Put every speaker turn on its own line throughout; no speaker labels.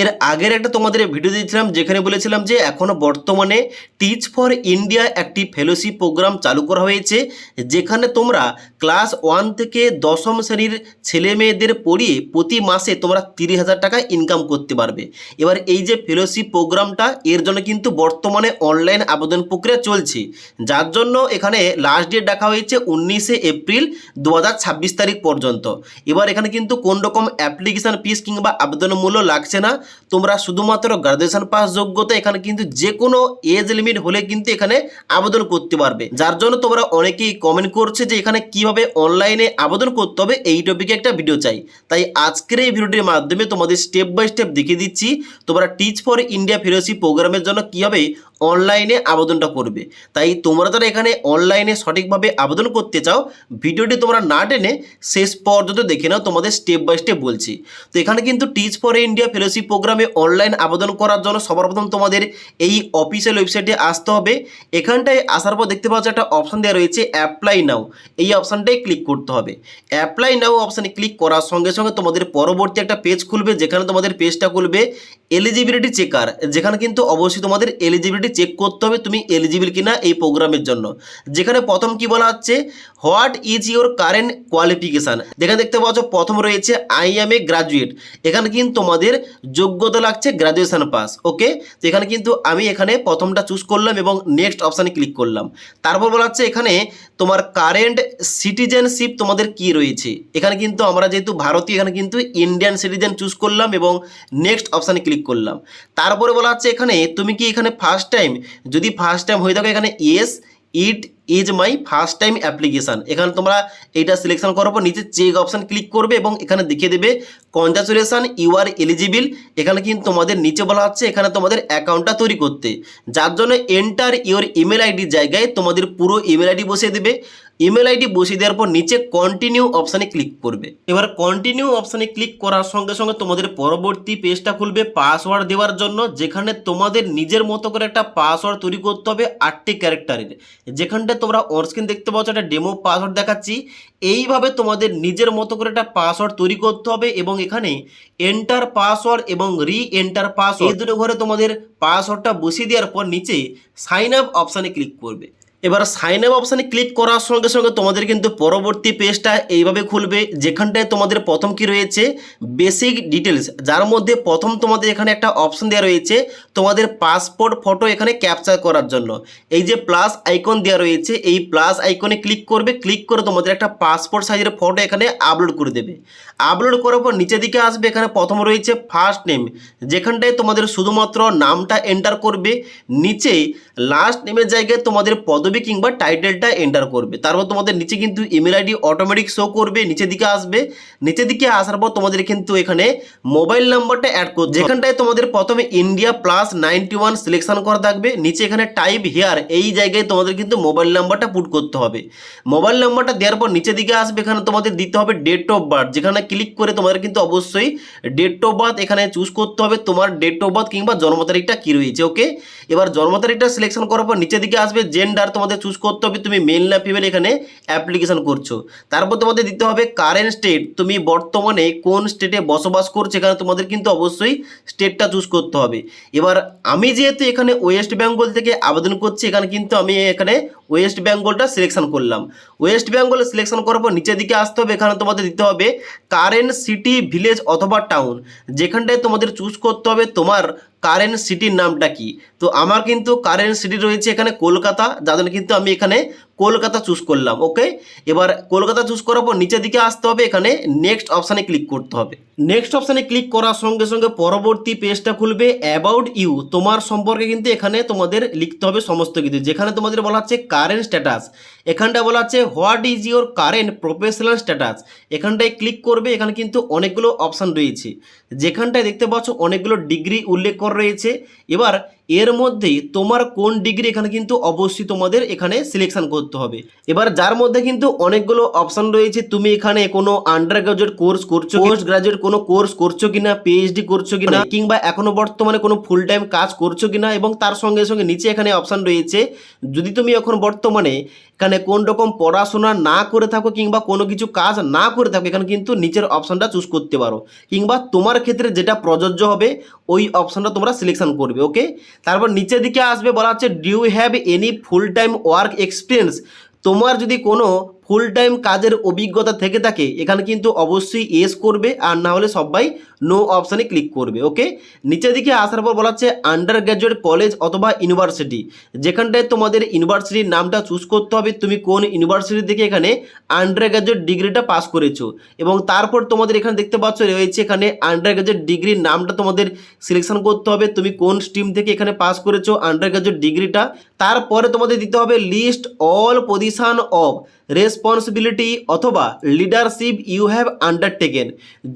এর আগের একটা তোমাদের ভিডিও দিয়েছিলাম যেখানে বলেছিলাম যে এখনো বর্তমানে টিচ ফর ইন্ডিয়া একটি ফেলোশিপ প্রোগ্রাম চালু করা হয়েছে, যেখানে তোমরা ক্লাস 1 থেকে 10ম শ্রেণীর ছেলে মেয়েদের পড়িয়ে প্রতি মাসে তোমরা 30,000 টাকা ইনকাম করতে পারবে। এবার এই যে ফেলোশিপ প্রোগ্রামটা, এর জন্য কিন্তু বর্তমানে অনলাইন আবেদন প্রক্রিয়া চলছে, যার জন্য এখানে লাস্ট ডেট রাখা হয়েছে 19শে এপ্রিল 2026 তারিখ পর্যন্ত। এবার এখানে কিন্তু কোন রকম অ্যাপ্লিকেশন ফিস কিংবা আবেদন মূল্য লাগছে না, তোমরা শুধুমাত্র গ্রাজুয়েশন পাস যোগ্যতা, এখানে কিন্তু যে কোনো এজ লিমিট হলে কিন্তু এখানে আবেদন করতে পারবে। যার জন্য তোমরা অনেকেই কমেন্ট করছে যে এখানে কিভাবে অনলাইনে আবেদন করতে হবে, এই টপিকে একটা ভিডিও চাই। তাই আজকের এই ভিডিওটির মাধ্যমে তোমাদের স্টেপ বাই স্টেপ দেখিয়ে দিচ্ছি তোমরা টিচ ফর ইন্ডিয়া ফেলোশিপ প্রোগ্রামের জন্য কিভাবে অনলাইনে আবেদনটা করবে। তাই তোমরা যারা এখানে অনলাইনে সঠিকভাবে আবেদন করতে চাও, ভিডিওটি তোমরা না টেনে শেষ পর্যন্ত দেখে নাও, তোমাদের স্টেপ বাই স্টেপ বলছি। তো এখানে কিন্তু টিচ ফর ইন্ডিয়া ফেলোশিপ প্রোগ্রামে অনলাইন আবেদন করার জন্য সবার প্রথম তোমাদের এই অফিসিয়াল ওয়েবসাইটে আসতে হবে। এখানটায় আসার পর দেখতে পাচ্ছ একটা অপশান দেওয়া রয়েছে অ্যাপ্লাই নাও, এই অপশানটাই ক্লিক করতে হবে। অ্যাপ্লাই নাও অপশানে ক্লিক করার সঙ্গে সঙ্গে তোমাদের পরবর্তী একটা পেজ খুলবে, যেখানে তোমাদের পেজটা খুলবে এলিজিবিলিটি চেকার, যেখানে কিন্তু অবশ্যই তোমাদের এলিজিবিলিটি চেক করতে হবে তুমি এলিজিবল কিনা এই প্রোগ্রামের জন্য। যেখানে প্রথম কি বলা হচ্ছে, what is your current qualification. যেখানে দেখতে পাচ্ছ প্রথম রয়েছে আই এম এ গ্রাজুয়েট, এখানে কিন্তু তোমাদের যোগ্যতা লাগছে গ্রাজুয়েশন পাস। ওকে, তো এখানে কিন্তু আমি এখানে প্রথমটা চুজ করলাম এবং নেক্সট অপশানে ক্লিক করলাম। তারপর বলা হচ্ছে এখানে তোমার কারেন্ট সিটিজেনশিপ তোমাদের কি রয়েছে। এখানে কিন্তু আমরা যেহেতু ভারতীয়, এখানে কিন্তু ইন্ডিয়ান সিটিজেন চুজ করলাম এবং নেক্সট অপশানে ক্লিক করলাম। তারপরে বলা হচ্ছে এখানে তুমি কি এখানে ফার্স্ট টাইম, যদি ফার্স্ট টাইম হয়ে থাকে এখানে yes it is my first time application, এখানে তোমরা এইটা সিলেকশন করার পর নিচে চেক অপশান ক্লিক করবে এবং এখানে দেখিয়ে দেবে কনগ্রাচুলেশন ইউ আর এলিজিবল। এখানে কিন্তু তোমাদের নিচে বলা হচ্ছে এখানে তোমাদের অ্যাকাউন্টটা তৈরি করতে, যার জন্য এন্টার ইউর ইমেল আইডির জায়গায় তোমাদের পুরো ইমেল আইডি বসিয়ে দেবে। ইমেল আইডি বসিয়ে দেওয়ার পর নিচে কন্টিনিউ অপশানে ক্লিক করবে। এবার কন্টিনিউ অপশানে ক্লিক করার সঙ্গে সঙ্গে তোমাদের পরবর্তী পেজটা খুলবে পাসওয়ার্ড দেওয়ার জন্য, যেখানে তোমাদের নিজের মতো করে একটা পাসওয়ার্ড তৈরি করতে হবে 8টি ক্যারেক্টারের। যেখানটা তোমরা অনস্ক্রিন দেখতে পাচ্ছ একটা ডেমো পাসওয়ার্ড দেখাচ্ছি, এইভাবে তোমাদের নিজের মতো করে একটা পাসওয়ার্ড তৈরি করতে হবে এবং এখানে এন্টার পাসওয়ার্ড এবং রি এন্টার পাসওয়ার্ড এই দুটো ঘরে তোমাদের পাসওয়ার্ডটা বসিয়ে দেওয়ার পর নিচে সাইন আপ অপশানে ক্লিক করবে। এবার সাইন আপ অপশানে ক্লিক করার সঙ্গে সঙ্গে তোমাদের কিন্তু পরবর্তী পেজটা এইভাবে খুলবে, যেখানটায় তোমাদের প্রথম কি রয়েছে বেসিক ডিটেলস, যার মধ্যে প্রথম তোমাদের এখানে একটা অপশান দেওয়া রয়েছে তোমাদের পাসপোর্ট ফটো এখানে ক্যাপচার করার জন্য। এই যে প্লাস আইকন দেওয়া রয়েছে, এই প্লাস আইকনে ক্লিক করবে, ক্লিক করে তোমাদের একটা পাসপোর্ট সাইজের ফটো এখানে আপলোড করে দেবে। আপলোড করার পর নিচের দিকে আসবে, এখানে প্রথম রয়েছে ফার্স্ট নেম, যেখানটায় তোমাদের শুধুমাত্র নামটা এন্টার করবে। নিচে লাস্ট নেমের জায়গায় তোমাদের পদবি কিংবা টাইটেলটা এন্টার করবে। তারপর তোমাদের নিচে কিন্তু ইমেল আইডি অটোমেটিক শো করবে, নিচের দিকে আসবে। নিচের দিকে আসার পর তোমাদের কিন্তু এখানে মোবাইল নাম্বারটা অ্যাড করবে, যেখানটায় তোমাদের প্রথমে ইন্ডিয়া +91 সিলেকশন করা থাকবে। নিচে এখানে টাইপ হেয়ার, এই জায়গায় তোমাদের কিন্তু মোবাইল নাম্বারটা পুট করতে হবে। মোবাইল নাম্বারটা দেওয়ার পর নিচের দিকে আসবে, এখানে তোমাদের দিতে হবে ডেট অফ বার্থ, যেখানে ক্লিক করে তোমাদের কিন্তু অবশ্যই ডেট অফ বার্থ এখানে চুজ করতে হবে, তোমার ডেট অফ বার্থ কিংবা জন্ম তারিখটা কী রয়েছে। ওকে, এবার জন্ম তারিখটা সিলেকশন করার পর নিচের দিকে আসবে জেন্ডার, তোমাদের চুজ করতে হবে তুমি মেল না ফিমেল এখানে অ্যাপ্লিকেশন করছো। তারপর তোমাদের দিতে হবে কারেন্ট স্টেট, তুমি বর্তমানে কোন স্টেটে বসবাস করছো, এখানে তোমাদের কিন্তু অবশ্যই স্টেটটা চুজ করতে হবে। এবার আমি যেহেতু এখানে ওয়েস্ট বেঙ্গল থেকে আবেদন করছি, এখানে কিন্তু আমি এখানে ওয়েস্ট বেঙ্গলটা সিলেকশন করলাম। ওয়েস্ট বেঙ্গল সিলেকশন করার পর নিচের দিকে আসতে হবে, এখানে তোমাদের দিতে হবে কারেন্ট সিটি ভিলেজ অথবা টাউন, যেখানটায় তোমাদের চুজ করতে হবে তোমার কারেন্ট সিটির নামটা কি। তো আমার কিন্তু কারেন্ট সিটি রয়েছে এখানে কলকাতা, যার জন্য কিন্তু আমি এখানে কলকাতা চুজ করলাম। ওকে, এবার কলকাতা চুজ করার পর নিচের দিকে আসতে হবে, এখানে নেক্সট অপশানে ক্লিক করতে হবে। নেক্সট অপশানে ক্লিক করার সঙ্গে সঙ্গে পরবর্তী পেজটা খুলবে অ্যাবাউট ইউ, তোমার সম্পর্কে কিন্তু এখানে তোমাদের লিখতে হবে সমস্ত কিছু। যেখানে তোমাদের বলা হচ্ছে কারেন্ট স্ট্যাটাস, এখানটা বলা হচ্ছে what is your current professional status, এখানটায় ক্লিক করবে। এখানে কিন্তু অনেকগুলো অপশান রয়েছে, যেখানটায় দেখতে পাচ্ছ অনেকগুলো ডিগ্রি উল্লেখ করা রয়েছে। এবার এর মধ্যে তোমার কোন ডিগ্রি এখানে কিন্তু অবশ্যই তোমাদের এখানে সিলেকশন করতে হবে। এবার যার মধ্যে কিন্তু অনেকগুলো অপশন রয়েছে, তুমি এখানে কোনো আন্ডার গ্রাজুয়েট কোর্স করছো, পোস্ট গ্রাজুয়েট কোনো কোর্স করছো কিনা, পিএইচডি করছো কিনা, কিংবা এখনো বর্তমানে কোনো ফুল টাইম কাজ করছো কিনা, এবং তার সঙ্গে সঙ্গে নিচে এখানে অপশন রয়েছে যদি তুমি এখন বর্তমানে এখানে কোন রকম পড়াশোনা না করে থাকো কিংবা কোনো কিছু কাজ না করে থাকো, এখানে কিন্তু নিচের অপশানটা চুজ করতে পারো, কিংবা তোমার ক্ষেত্রে যেটা প্রযোজ্য হবে ওই অপশানটা তোমরা সিলেকশন করবে। ওকে, তারপর নিচের দিকে আসবে, বলা হচ্ছে do you have any full time work experience. তোমার যদি কোনো ফুল টাইম কাজের অভিজ্ঞতা থেকে থাকে এখানে কিন্তু অবশ্যই এস করবে, আর না হলে সবাই নো অপশানে ক্লিক করবে। ওকে, নিচের দিকে আসার পর বলা হচ্ছে আন্ডার গ্র্যাজুয়েট কলেজ অথবা ইউনিভার্সিটি, যেখানটায় তোমাদের ইউনিভার্সিটির নামটা চুজ করতে হবে, তুমি কোন ইউনিভার্সিটি থেকে এখানে আন্ডার গ্র্যাজুয়েট ডিগ্রিটা পাস করেছো, এবং তারপর তোমাদের এখানে দেখতে পাচ্ছ রয়েছে এখানে আন্ডার গ্র্যাজুয়েট ডিগ্রির নামটা তোমাদের সিলেকশন করতে হবে, তুমি কোন স্ট্রিম থেকে এখানে পাস করেছো আন্ডার গ্র্যাজুয়েট ডিগ্রিটা। তারপরে তোমাদের দিতে হবে list all position of responsibility অথবা লিডারশিপ ইউ হ্যাভ আন্ডারটেকেন।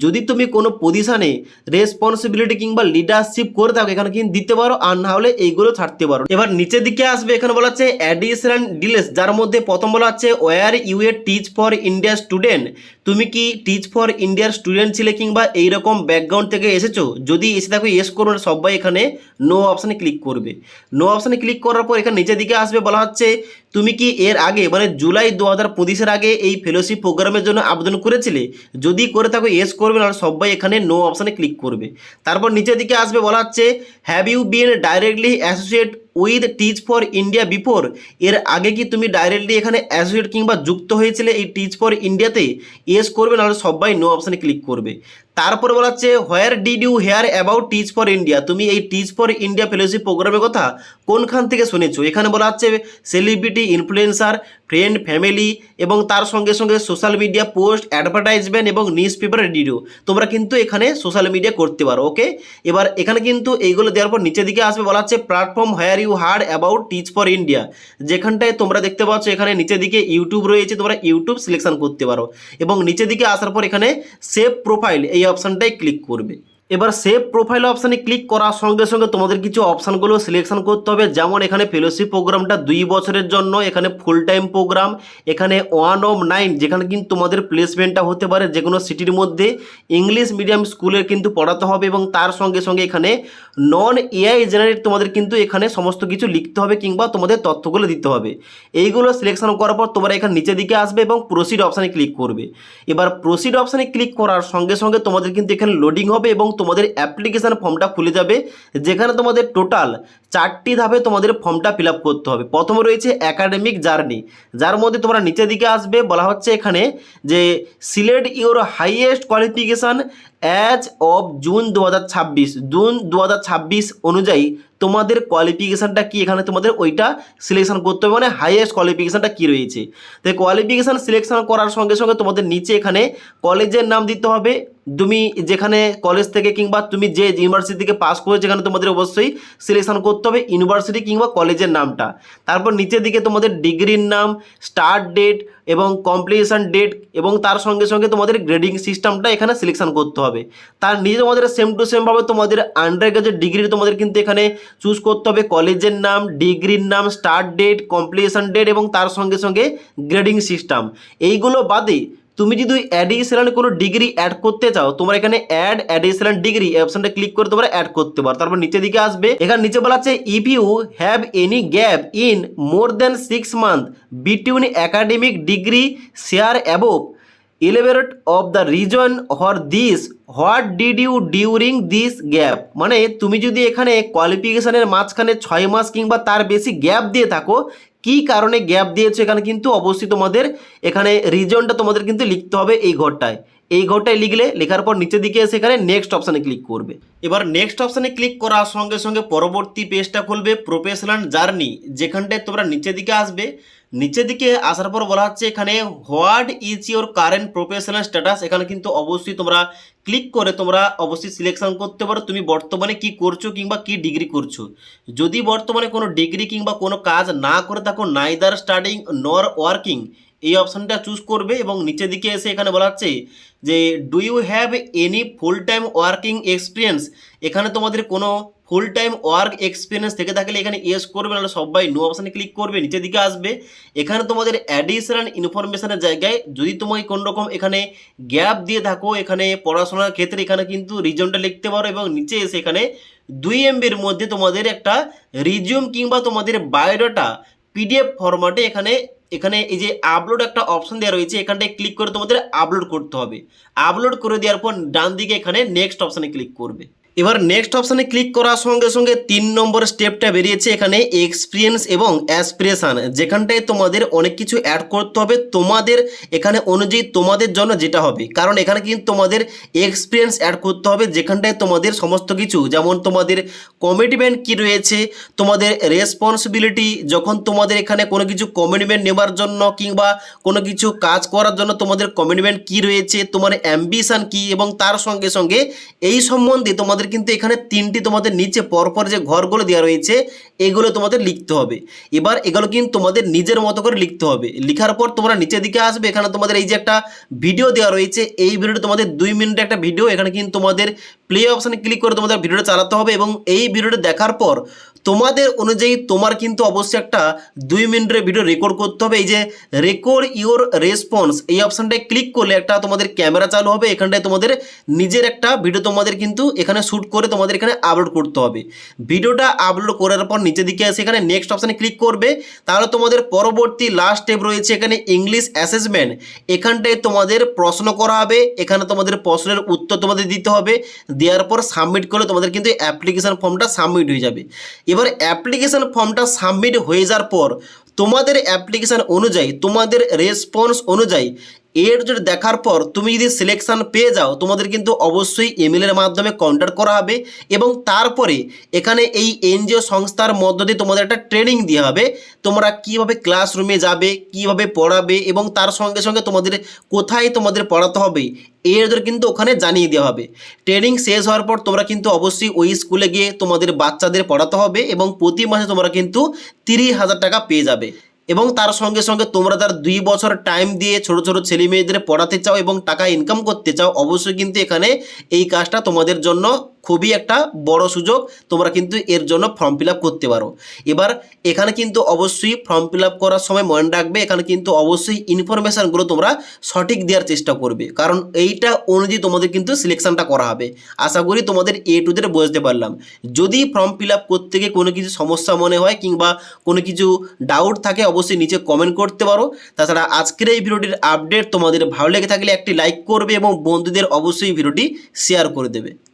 যদি তুমি কোনো পজিশনে রেসপন্সিবিলিটি কিংবা লিডারশিপ করে থাকো এখানে কিন্তু দিতে পারো, আর না হলে এইগুলো ছাড়তে পারো। এবার নিচের দিকে আসবে, এখানে বলা হচ্ছে অ্যাডিশনাল ডিটেলস, যার মধ্যে প্রথম বলা হচ্ছে were you a teach for India student. তুমি কি টিচ ফর ইন্ডিয়ার স্টুডেন্ট ছিলে কিংবা এইরকম ব্যাকগ্রাউন্ড থেকে এসেছো? যদি এসে থাকো ইয়েস করুন, সবাই এখানে নো অপশানে ক্লিক করবে। নো অপশানে ক্লিক করার পর এখানে নিচের দিকে আসবে, বলা হচ্ছে তুমি কি এর আগে মানে জুলাই 2025-এর আগে এই ফেলোশিপ প্রোগ্রামের জন্য আবেদন করেছিলে? যদি করে থাকো ইয়েস করবে, আর সবাই এখানে নো অপশানে ক্লিক করবে। তারপর নিচের দিকে আসবে, বলা হচ্ছে have you been directly associate with teach for India before. এর আগে কি তুমি ডাইরেক্টলি এখানে অ্যাসোসিয়েট কিংবা যুক্ত হয়েছিলে এই টিচ ফর ইন্ডিয়াতে? ইয়েস করবে, নাহলে সবাই নো অপশানে ক্লিক করবে। তারপরে বলা হচ্ছে where did you hear about teach for India. তুমি এই টিচ ফর ইন্ডিয়া ফেলোশিপ প্রোগ্রামের কথা কোনখান থেকে শুনেছো? এখানে বলা হচ্ছে সেলিব্রিটি, ইনফ্লুয়েন্সার, ফ্রেন্ড, ফ্যামিলি, এবং তার সঙ্গে সঙ্গে সোশ্যাল মিডিয়া পোস্ট, অ্যাডভার্টাইজমেন্ট এবং নিউজ পেপার রেডিও। তোমরা কিন্তু এখানে সোশ্যাল মিডিয়া করতে পারো। ওকে, এবার এখানে কিন্তু এইগুলো দেওয়ার পর নিচের দিকে আসবে, বলা হচ্ছে platform where you heard about teach for India. যেখানটায় তোমরা দেখতে পাচ্ছ এখানে নিচের দিকে ইউটিউব রয়েছে, তোমরা ইউটিউব সিলেকশন করতে পারো, এবং নিচের দিকে আসার পর এখানে সেভ প্রোফাইল এই অপশানটাই ক্লিক করবে। এবার সেভ প্রোফাইল অপশানে ক্লিক করার সঙ্গে সঙ্গে তোমাদের কিছু অপশানগুলো সিলেকশন করতে হবে, যেমন এখানে ফেলোশিপ প্রোগ্রামটা 2 বছরের জন্য, এখানে ফুল টাইম প্রোগ্রাম, এখানে 1 of 9, যেখানে কিন্তু তোমাদের প্লেসমেন্টটা হতে পারে যে কোনো সিটির মধ্যে, ইংলিশ মিডিয়াম স্কুলের কিন্তু পড়াতে হবে, এবং তার সঙ্গে সঙ্গে এখানে নন এআই জেনারেট তোমাদের কিন্তু এখানে সমস্ত কিছু লিখতে হবে কিংবা তোমাদের তথ্যগুলো দিতে হবে। এইগুলো সিলেকশন করার পর তোমরা এখানে নিচের দিকে আসবে এবং প্রসিড অপশানে ক্লিক করবে। এবার প্রসিড অপশানে ক্লিক করার সঙ্গে সঙ্গে তোমাদের কিন্তু এখানে লোডিং হবে এবং তোমাদের অ্যাপ্লিকেশান ফর্মটা খুলে যাবে, যেখানে তোমাদের টোটাল 4টি ধাপে তোমাদের ফর্মটা ফিল আপ করতে হবে। প্রথমে রয়েছে একাডেমিক জার্নি, যার মধ্যে তোমরা নিচের দিকে আসবে, বলা হচ্ছে এখানে যে select your highest qualification as of June 2026। June 2026 অনুযায়ী তোমাদের কোয়ালিফিকেশানটা কি, এখানে তোমাদের ওইটা সিলেকশন করতে হবে, মানে হাইয়েস্ট কোয়ালিফিকেশানটা কী রয়েছে। তো কোয়ালিফিকেশান সিলেকশন করার সঙ্গে সঙ্গে তোমাদের নিচে এখানে কলেজের নাম দিতে হবে, তুমি যেখানে কলেজ থেকে কিংবা তুমি যে ইউনিভার্সিটি থেকে পাস করেছো এখানে তোমাদের অবশ্যই সিলেকশন করতে হবে ইউনিভার্সিটি কিংবা কলেজের নামটা। তারপর নিচের দিকে তোমাদের ডিগ্রির নাম, স্টার্ট ডেট এবং কমপ্লিশন ডেট, এবং তার সঙ্গে সঙ্গে তোমাদের গ্রেডিং সিস্টেমটা এখানে সিলেকশন করতে হবে। তার নিচে তোমাদের সেম টু সেমভাবে তোমাদের আন্ডার গ্র্যাজুয়েট ডিগ্রি তোমাদের কিন্তু এখানে চুজ করতে হবে কলেজের নাম, ডিগ্রির নাম, স্টার্ট ডেট, কমপ্লিশন ডেট এবং তার সঙ্গে সঙ্গে গ্রেডিং সিস্টেম। এইগুলো বাদে তুমি যদি অ্যাডিশনাল কোনো ডিগ্রি অ্যাড করতে চাও, তোমরা এখানে অ্যাড অ্যাডিশনাল ডিগ্রি এই অপশনটা ক্লিক করে তোমরা অ্যাড করতে পারো। তারপর নিচের দিকে আসবে, এখানে নিচে বলা আছে if you have any gap in more than 6 months between academic degree share above elaborate of the reason for this, what did you during this gap। মানে তুমি যদি এখানে কোয়ালিফিকেশনের মাঝখানে 6 মাস কিংবা তার বেশি গ্যাপ দিয়ে থাকো, কি কারণে গ্যাপ দিয়েছো এখানে কিন্তু অবশ্যই তোমাদের এখানে রিজনটা তোমাদের কিন্তু লিখতে হবে এই ঘরটায়। এই ঘরটায় লিখলে, লেখার পর নিচের দিকে এসে এখানে নেক্সট অপশানে ক্লিক করবে। এবার নেক্সট অপশানে ক্লিক করার সঙ্গে সঙ্গে পরবর্তী পেজটা খুলবে প্রফেশনাল জার্নি, যেখানটায় তোমরা নিচের দিকে আসবে। নিচের দিকে আসার পর বলা হচ্ছে এখানে what is your current professional status. এখানে কিন্তু অবশ্যই তোমরা ক্লিক করে তোমরা অবশ্যই সিলেকশন করতে পারো তুমি বর্তমানে কি করছো কিংবা কি ডিগ্রি করছো। যদি বর্তমানে কোনো ডিগ্রি কিংবা কোনো কাজ না করে থাকো, নাইদার স্টাডিং নর ওয়ার্কিং, এই অপশানটা চুজ করবে এবং নিচের দিকে এসে এখানে বলা হচ্ছে যে do you have any full time working experience. এখানে তোমাদের কোনো ফুল টাইম ওয়ার্ক এক্সপিরিয়েন্স থেকে থাকলে এখানে ইয়েস করবে, নাহলে সবাই নো অপশানে ক্লিক করবে। নিচের দিকে আসবে, এখানে তোমাদের অ্যাডিশনাল ইনফরমেশনের জায়গায় যদি তোমায় কোনো রকম এখানে গ্যাপ দিয়ে থাকো এখানে পড়াশোনার ক্ষেত্রে, এখানে কিন্তু রিজনটা লিখতে পারো এবং নিচে এসে এখানে 2 MBর মধ্যে তোমাদের একটা রিজিউম কিংবা তোমাদের বায়োডাটা পিডিএফ ফরম্যাটে এখানে এখানে এই যে আপলোড একটা অপশন দেওয়া রয়েছে, এখানটায় ক্লিক করে তোমাদের আপলোড করতে হবে। আপলোড করে দেওয়ার পর ডান দিকে এখানে নেক্সট অপশানে ক্লিক করবে। এবার নেক্সট অপশানে ক্লিক করার সঙ্গে সঙ্গে 3 নম্বর স্টেপটা বেরিয়েছে, এখানে এক্সপিরিয়েন্স এবং অ্যাসপিরেশান, যেখানটায় তোমাদের অনেক কিছু অ্যাড করতে হবে তোমাদের এখানে অনুযায়ী তোমাদের জন্য যেটা হবে। কারণ এখানে কিন্তু তোমাদের এক্সপিরিয়েন্স অ্যাড করতে হবে, যেখানটায় তোমাদের সমস্ত কিছু, যেমন তোমাদের কমিটমেন্ট কি রয়েছে, তোমাদের রেসপন্সিবিলিটি, যখন তোমাদের এখানে কোনো কিছু কমিটমেন্ট নেবার জন্য কিংবা কোনো কিছু কাজ করার জন্য তোমাদের কমিটমেন্ট কি রয়েছে, তোমার অ্যাম্বিশন কি, এবং তার সঙ্গে সঙ্গে এই সম্বন্ধে তোমাদের কিন্তু এখানে 3টি তোমাদের নিচে পরপর যে ঘরগুলো দেওয়া রয়েছে এগুলো তোমাদের লিখতে হবে। এবার এগুলো কিন্তু তোমাদের নিজের মতো করে লিখতে হবে। লিখার পর তোমরা নিচের দিকে আসবে, এখানে তোমাদের এই যে একটা ভিডিও দেওয়া রয়েছে, এই ভিডিওটা তোমাদের 2 মিনিটের একটা ভিডিও, এখানে কিন্তু তোমাদের প্লে অপশানে ক্লিক করে তোমাদের ভিডিওটা চালাতে হবে। এবং এই ভিডিওটা দেখার পর তোমাদের অনুযায়ী তোমার কিন্তু অবশ্যই একটা 2 মিনিটের ভিডিও রেকর্ড করতে হবে। এই যে রেকর্ড ইওর রেসপন্স এই অপশানটায় ক্লিক করলে একটা তোমাদের ক্যামেরা চালু হবে, এখানটায় তোমাদের নিজের একটা ভিডিও তোমাদের কিন্তু এখানে শ্যুট করে তোমাদের এখানে আপলোড করতে হবে। ভিডিওটা আপলোড করার পর নিচের দিকে এসে এখানে নেক্সট অপশানে ক্লিক করবে। তাহলে তোমাদের পরবর্তী লাস্ট স্টেপ রয়েছে এখানে ইংলিশ অ্যাসেসমেন্ট, এখানটায় তোমাদের প্রশ্ন করা হবে, এখানে তোমাদের প্রশ্নের উত্তর তোমাদের দিতে হবে। দেওয়ার পর সাবমিট করলে তোমাদের কিন্তু অ্যাপ্লিকেশান ফর্মটা সাবমিট হয়ে যাবে। এবার অ্যাপ্লিকেশান ফর্মটা সাবমিট হয়ে যাওয়ার পর তোমাদের অ্যাপ্লিকেশান অনুযায়ী তোমাদের রেসপন্স অনুযায়ী এর যদি দেখার পর তুমি যদি সিলেকশান পেয়ে যাও, তোমাদের কিন্তু অবশ্যই ইমেলের মাধ্যমে কন্ট্যাক্ট করা হবে। এবং তারপরে এখানে এই এনজিও সংস্থার মধ্য দিয়ে তোমাদের একটা ট্রেনিং দেওয়া হবে, তোমরা কীভাবে ক্লাসরুমে যাবে, কীভাবে পড়াবে, এবং তার সঙ্গে সঙ্গে তোমাদের কোথায় তোমাদের পড়াতে হবে এদের কিন্তু ওখানে জানিয়ে দেওয়া হবে। ট্রেনিং শেষ হওয়ার পর তোমরা কিন্তু অবশ্যই ওই স্কুলে গিয়ে তোমাদের বাচ্চাদের পড়াতে হবে, এবং প্রতি মাসে তোমরা কিন্তু 30,000 টাকা পেয়ে যাবে। এবং তার সঙ্গে সঙ্গে তোমরা তার 2 বছর টাইম দিয়ে ছোট ছোট ছেলে মেয়েদের পড়াতে চাও এবং টাকা ইনকাম করতে চাও, অবশ্যই কিন্তু এখানে এই কাজটা তোমাদের জন্য খুবই একটা বড় সুযোগ, তোমরা কিন্তু এর জন্য ফর্ম ফিল আপ করতে পারো। এবার এখানে কিন্তু অবশ্যই ফর্ম ফিল আপ করার সময় মনে রাখবে, এখানে কিন্তু অবশ্যই ইনফরমেশানগুলো তোমরা সঠিক দেওয়ার চেষ্টা করবে, কারণ এইটা অনুযায়ী তোমাদের কিন্তু সিলেকশানটা করা হবে। আশা করি তোমাদের A to Z বুঝতে পারলাম। যদি ফর্ম ফিল আপ করতে গিয়ে কোনো কিছু সমস্যা মনে হয় কিংবা কোনো কিছু ডাউট থাকে অবশ্যই নিচে কমেন্ট করতে পারো। তাছাড়া আজকের এই ভিডিওটির আপডেট তোমাদের ভালো লেগে থাকলে একটি লাইক করবে এবং বন্ধুদের অবশ্যই ভিডিওটি শেয়ার করে দেবে।